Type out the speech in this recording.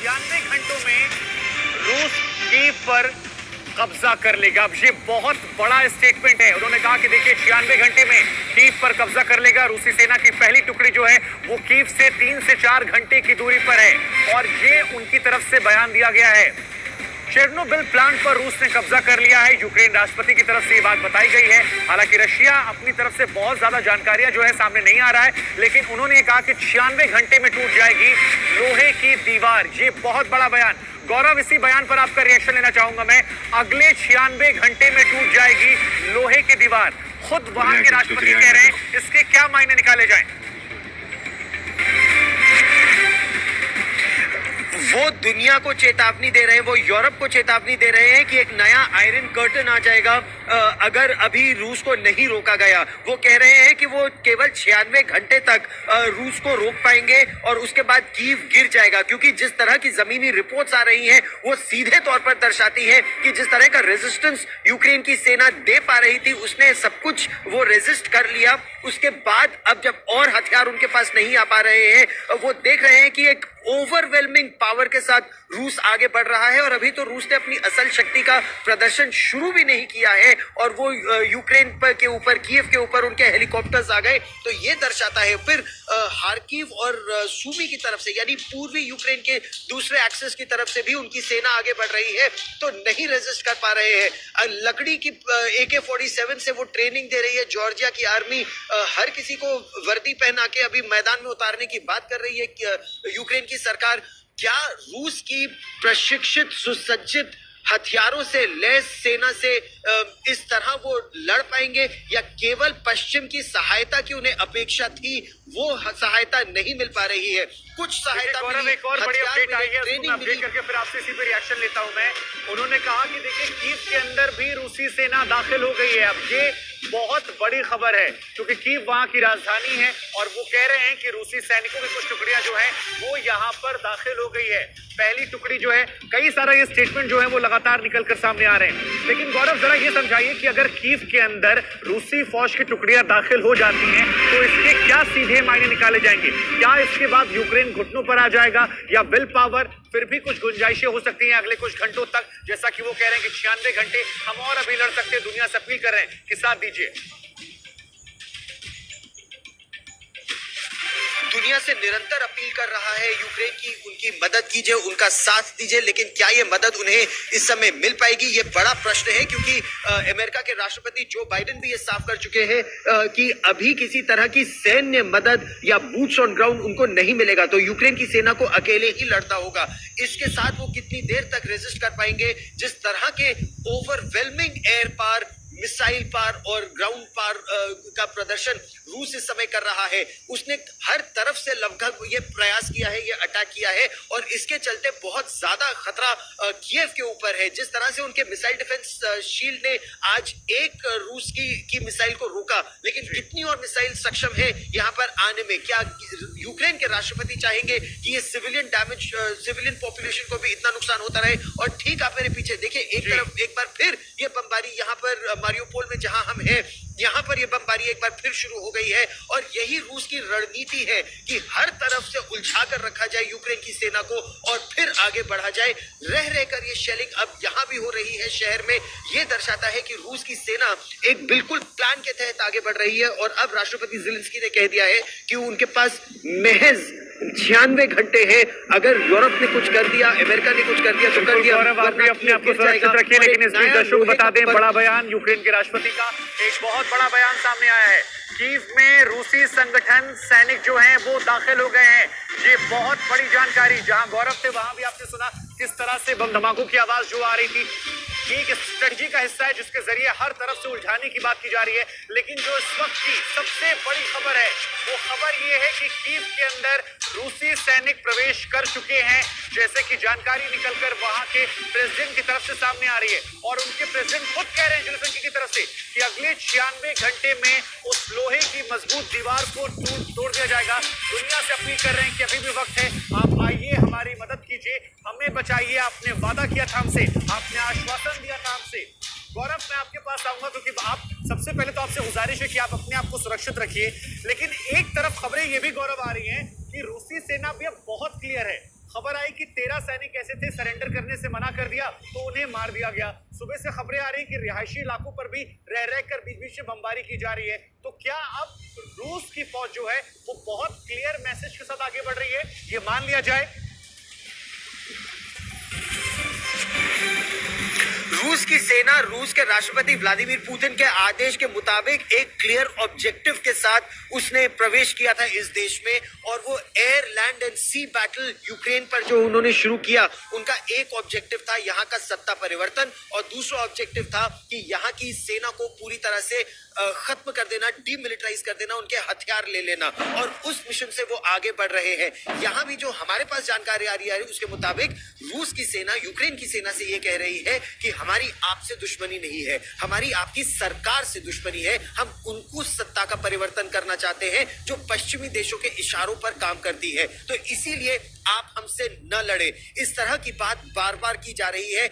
96 घंटों में रूस कीव पर कब्जा कर लेगा। अब ये बहुत बड़ा स्टेटमेंट है। उन्होंने कहा कि देखिए 96 घंटे में कीव पर कब्जा कर लेगा। रूसी सेना की पहली टुकड़ी जो है वो कीव से 3 से 4 घंटे की दूरी पर है और ये उनकी तरफ से बयान दिया गया है। चेर्नोबिल प्लांट पर रूस ने कब्जा कर लिया है। यूक्रेन राष्ट्रपति की तरफ से ये बात बताई गई है। हालांकि रशिया अपनी तरफ से बहुत ज्यादा जानकारियां जो है सामने नहीं आ रहा है, लेकिन उन्होंने कहा कि 96 घंटे में टूट जाएगी लोहे की दीवार। ये बहुत बड़ा बयान। गौरव, इसी बयान पर आपका रिएक्शन लेना चाहूंगा मैं। अगले 96 घंटे में टूट जाएगी लोहे की दीवार, खुद वहां के राष्ट्रपति कह रहे हैं। इसके क्या मायने निकाले जाएं? वो दुनिया को चेतावनी दे रहे हैं, वो यूरोप को चेतावनी दे रहे हैं कि एक नया आयरन कर्टन आ जाएगा अगर अभी रूस को नहीं रोका गया। वो कह रहे हैं कि वो केवल 96 घंटे तक रूस को रोक पाएंगे और उसके बाद कीव गिर जाएगा, क्योंकि जिस तरह की जमीनी रिपोर्ट्स आ रही हैं वो सीधे तौर पर दर्शाती है कि जिस तरह का रेजिस्टेंस यूक्रेन की सेना दे पा रही थी उसने सब कुछ वो रेजिस्ट कर लिया। उसके बाद अब जब और हथियार उनके पास नहीं आ पा रहे हैं, वो देख रहे हैं कि एक ओवरवेलमिंग पावर के साथ रूस आगे बढ़ रहा है और अभी तो रूस ने अपनी असल शक्ति का प्रदर्शन शुरू भी नहीं किया है और वो यूक्रेन पर के ऊपर, कीव के ऊपर उनके हेलीकॉप्टर्स आ गए। तो ये दर्शाता है फिर हार्किव और सूमी की तरफ से, यानी पूर्वी यूक्रेन के दूसरे एक्सेस की तरफ से भी उनकी सेना आगे बढ़ रही है, तो नहीं रेजिस्ट कर पा रहे हैं। लकड़ी की AK-47 से वो ट्रेनिंग दे रही है जॉर्जिया की आर्मी। हर किसी को वर्दी पहना के अभी मैदान में उतारने की बात कर रही है यूक्रेन की सरकार। क्या रूस की प्रशिक्षित सुसज्जित हथियारों से लैस सेना से इस तरह वो लड़ पाएंगे, या केवल पश्चिम की सहायता की उन्हें अपेक्षा थी, वो सहायता नहीं मिल पा रही है? कुछ सहायता मिली, एक और बड़ी अपडेट आई है, ट्रेनिंग अपडेट करके फिर आपसे इसी पे रिएक्शन लेता हूं मैं। उन्होंने कहा कि देखिए कीव के अंदर भी रूसी सेना दाखिल हो गई है। अब ये बहुत बड़ी खबर है क्योंकि कीव वहां की राजधानी है और वो कह रहे हैं कि रूसी सैनिकों की कुछ टुकड़ियां जो है वो यहाँ पर दाखिल हो गई है। पहली टुकड़ी जो है, कई सारा ये स्टेटमेंट जो है वो लगातार निकल कर सामने आ रहे हैं। लेकिन गौरव, जरा ये समझाइए कि अगर कीव के अंदर रूसी फौज की टुकड़ियां दाखिल हो जाती हैं तो इसके क्या सीधे मायने निकाले जाएंगे? क्या इसके बाद यूक्रेन घुटनों पर आ जाएगा या विल पावर फिर भी कुछ गुंजाइशें हो सकती हैं अगले कुछ घंटों तक? जैसा कि वो कह रहे हैं कि 96 घंटे हम और अभी लड़ सकते हैं। दुनिया से अपील कर रहे हैं कि साथ दीजिए। दुनिया से निरंतर अपील कर रहा है यूक्रेन की उनकी मदद कीजिए, उनका साथ दीजिए, लेकिन क्या ये मदद उन्हें इस समय मिल पाएगी? ये बड़ा प्रश्न है, क्योंकि अमेरिका के राष्ट्रपति जो बाइडेन भी ये साफ कर चुके हैं कि अभी किसी तरह की सैन्य मदद या बूट्स ऑन ग्राउंड उनको नहीं मिलेगा, तो यूक्रेन की सेना को अकेले ही लड़ना होगा। इसके साथ वो कितनी देर तक रेजिस्ट कर पाएंगे? जिस तरह के ओवरवेलमिंग एयर पार, मिसाइल पार और ग्राउंड पार का प्रदर्शन रूस इस समय कर रहा है, उसने हर तरफ से लगभग ये प्रयास किया है, ये अटैक किया है और इसके चलते बहुत ज्यादा खतरा कीव के ऊपर है। जिस तरह से उनके मिसाइल डिफेंस शील्ड ने आज एक रूस की मिसाइल को रोका, लेकिन कितनी और मिसाइल सक्षम है यहाँ पर आने में? क्या यूक्रेन के राष्ट्रपति चाहेंगे कि ये सिविलियन डैमेज, सिविलियन पॉपुलेशन को भी इतना नुकसान होता रहे? और ठीक आप मेरे पीछे देखिए, एक तरफ एक बार फिर ये बमबारी यहाँ पर मारियोपोल में जहां हम हैं, यहाँ पर ये बमबारी एक बार फिर शुरू हो गई है और यही रूस की रणनीति है कि हर तरफ से उलझा कर रखा जाए यूक्रेन की सेना को और फिर आगे बढ़ा जाए। रह रहकर ये शेलिंग अब यहाँ भी हो रही है शहर में। ये दर्शाता है कि रूस की सेना एक बिल्कुल प्लान के तहत आगे बढ़ रही है और अब राष्ट्रपति ज़ेलेंस्की ने कह दिया है कि उनके पास महज 96 घंटे हैं। अगर यूरोप ने कुछ कर दिया, अमेरिका ने कुछ कर दिया तो कर दिया। आप भी अपने आप को सुरक्षित रखिए, लेकिन इस बीच दर्शकों को बता दें, बड़ा बयान यूक्रेन के राष्ट्रपति का, एक बहुत बड़ा बयान सामने आया है। कीव में रूसी संगठन सैनिक जो हैं वो दाखिल हो गए हैं। ये बहुत बड़ी जानकारी। जहां गौरव थे वहां भी आपने सुना किस तरह से बम धमाकों की आवाज जो आ रही थी। एक स्ट्रेटजी का हिस्सा है जिसके जरिए हर तरफ से उलझाने की बात की जा रही है। लेकिन जो इस वक्त की सबसे बड़ी खबर है वो खबर ये है कि कीव के अंदर रूसी सैनिक प्रवेश कर चुके हैं, जैसे कि जानकारी निकलकर वहां के प्रेसिडेंट की तरफ से सामने आ रही है। और उनके प्रेसिडेंट खुद कह रहे हैं जेलेंस्की की तरफ से कि अगले 96 घंटे में उस लोहे की मजबूत दीवार को तोड़ दिया जाएगा। दुनिया से अपील कर रहे हैं कि अभी भी वक्त है, आप आइए, हमारी मदद कीजिए, हमें बचाइए। आपने वादा किया था हमसे, आपने आश्वासन दिया था हमसे। गौरव, मैं आपके पास आऊंगा क्योंकि आप सबसे पहले तो आपसे गुजारिश है कि आप अपने आप को सुरक्षित रखिए। लेकिन एक तरफ खबरें ये भी गौरव आ रही हैं कि रूसी सेना भी अब बहुत क्लियर है, खबर आई कि 13 सैनिक ऐसे थे, सरेंडर करने से मना कर दिया तो उन्हें मार दिया गया। सुबह से खबरें आ रही कि रिहायशी इलाकों पर भी रह रहकर बीच बीच में बमबारी की जा रही है। तो क्या अब रूस की फौज जो है वो बहुत क्लियर मैसेज के साथ आगे बढ़ रही है, ये मान लिया जाए? रूस की सेना रूस के राष्ट्रपति व्लादिमीर पुतिन के आदेश के मुताबिक एक क्लियर ऑब्जेक्टिव के साथ उसने प्रवेश किया था इस देश में, और वो air land and sea battle Ukraine पर जो उन्होंने शुरू किया, उनका एक ऑब्जेक्टिव था यहाँ का सत्ता परिवर्तन, और दूसरा ऑब्जेक्टिव था कि यहाँ की सेना को पूरी तरह से खत्म कर देना, डीमिलिटराइज कर देना, उनके हथियार ले लेना, और उस मिशन से वो आगे बढ़ रहे हैं। यहाँ भी जो हमारे पास जानकारी आ रही है उसके मुताबिक रूस की सेना यूक्रेन की सेना से ये कह रही है कि हमारी आपसे दुश्मनी नहीं है, हमारी आपकी सरकार से दुश्मनी है, हम उनको सत्ता का परिवर्तन करना चाहते हैं जो पश्चिमी देशों के इशारों पर काम करती है, तो इसीलिए आप हमसे न लड़े। इस तरह की बात बार बार की जा रही है।